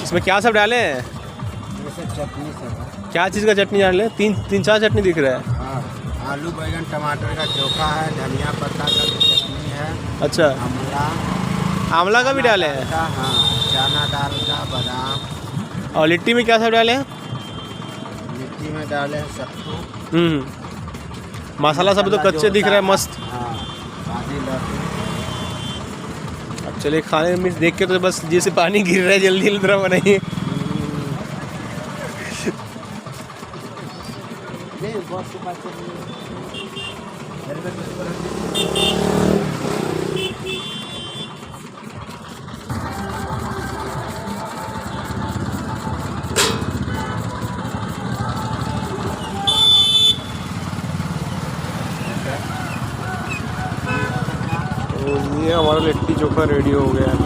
इसमें क्या सब डाले हैं? चटनी सब। क्या चीज़ का चटनी डाले हैं? तीन चार चटनी दिख रहा है। हाँ, आलू बैगन टमाटर का चोखा है, धनिया पत्ता का चटनी है। अच्छा, आंवला का भी डाले हैं। हाँ, चना दाल का, बादाम। और लिट्टी में क्या सब डाले हैं? लिट्टी में डाले हैं सत्तू। मसाला सब तो कच्चे दिख रहा है, मस्त। हाँ, आधी लहसुन। अब चलिए खाने में देख के तो बस जैसे पानी गिर रहा है, जल्दी जल्दी बनाइए। तो ये हमारा लिट्टी चोखा रेडी हो गया है।